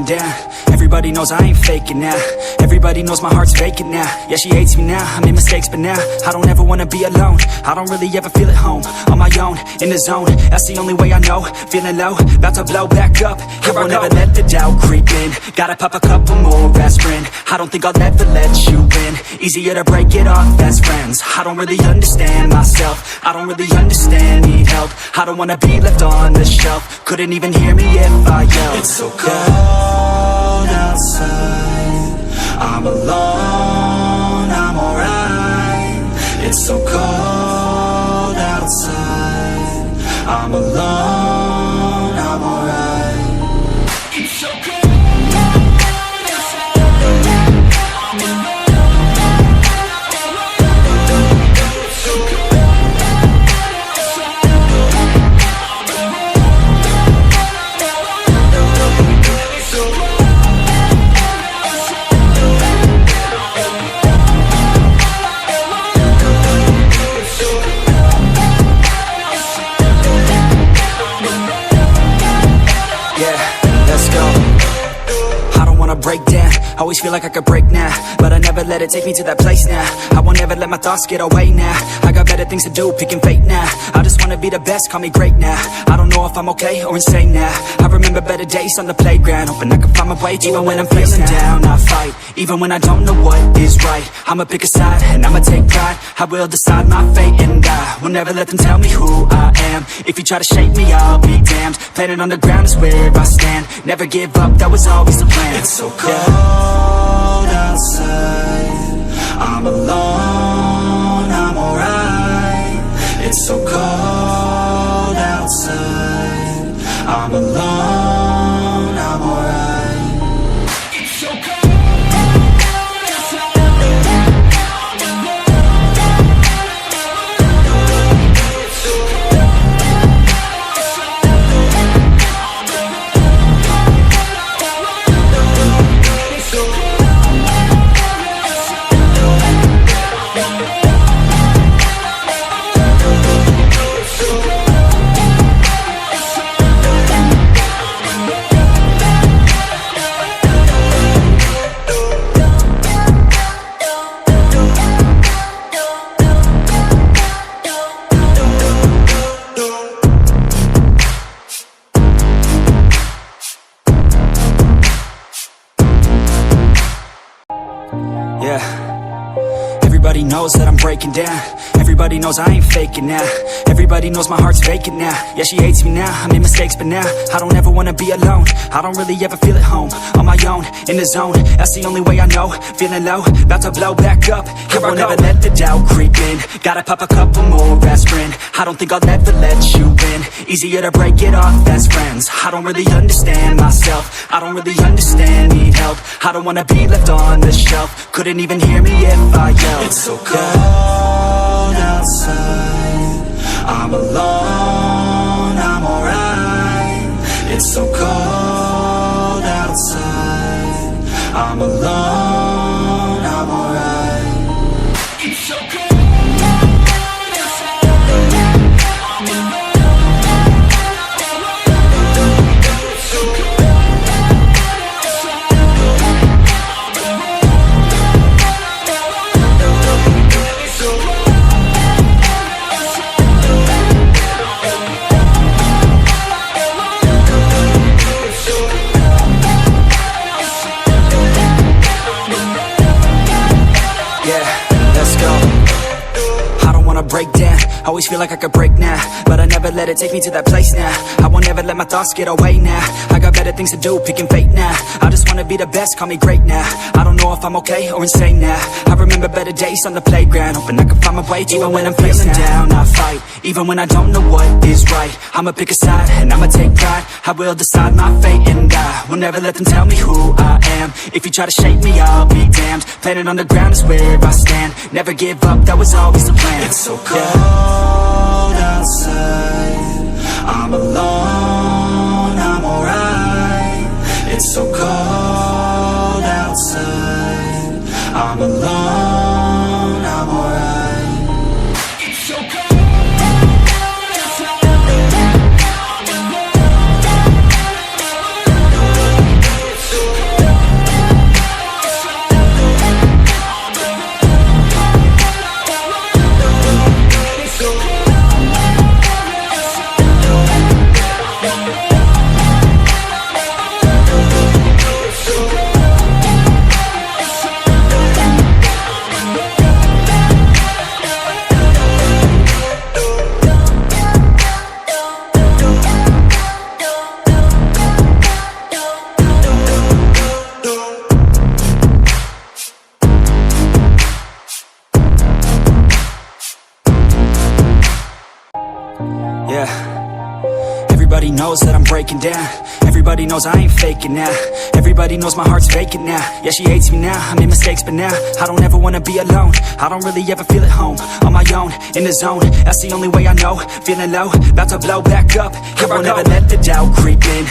down. Everybody knows I ain't faking now. Everybody knows my heart's vacant now. Yeah, she hates me now, I made mistakes but now I don't ever wanna be alone. I don't really ever feel at home. On my own, in the zone, that's the only way I know. Feeling low, about to blow back up. Here I won't ever let the doubt creep in. Gotta pop a couple more aspirin. I don't think I'll ever let you in. Easier to break it off best friends. I don't really understand myself. I don't really understand, need help. I don't wanna be left on the shelf. Couldn't even hear me if I yelled. It's so cold outside, I'm alone, I'm alright. It's so cold outside, I'm alone, I'm alright. It's so cold. Break down, always feel like I could break now, but I never let it take me to that place now. I won't ever let my thoughts get away now. I got better things to do, picking fate now. I just wanna be the best, call me great now. I don't know if I'm okay or insane now. I remember better days on the playground, hoping I can find my way even when I'm feeling down. I fight, even when I don't know what is right. I'ma pick a side, and I'ma take pride. I will decide my fate, and I will never let them tell me who I am. If you try to shape me, I'll be damned. Planet on the ground is where I stand. Never give up, that was always the plan. It's so cold outside, I'm alone, I'm alright. It's so cold outside, I'm alone, I'm alright. It's so cold. Everybody knows that I'm breaking down. Everybody knows I ain't faking now. Everybody knows my heart's vacant now. Yeah, she hates me now, I made mistakes but now I don't ever wanna be alone. I don't really ever feel at home. On my own, in the zone, that's the only way I know. Feeling low, about to blow back up. Here I won't ever let the doubt creep in. Gotta pop a couple more aspirin. I don't think I'll ever let you in. Easier to break it off best friends. I don't really understand myself. I don't really understand, need help. I don't wanna be left on the shelf. Couldn't even hear me if I yelled. It's so cold outside, I'm alone, I'm alright. It's so cold outside, I'm alone, I'm alright. It's so cold. Break down, always feel like I could break now, but I never let it take me to that place now. I won't ever let my thoughts get away now. I got better things to do, picking fate now. I just wanna be the best, call me great now. I don't know if I'm okay or insane now. I remember better days on the playground, hoping I can find my way even when I'm feeling down. I fight, even when I don't know what is right. I'ma pick a side, and I'ma take pride. I will decide my fate, and I will never let them tell me who I am. If you try to shape me, I'll be damned. Planet on the ground is where I stand. Never give up, that was always the plan. It's so cold outside, I'm alone, I'm alright. It's so cold outside, I'm alone, I'm alright. It's so cold. It's so Yeah. Everybody knows that I'm breaking down. Everybody knows I ain't faking now. Everybody knows my heart's vacant now. Yeah, she hates me now, I made mistakes but now I don't ever wanna be alone. I don't really ever feel at home. On my own, in the zone, that's the only way I know. Feeling low, about to blow back up. Here I won't ever let the doubt creep in.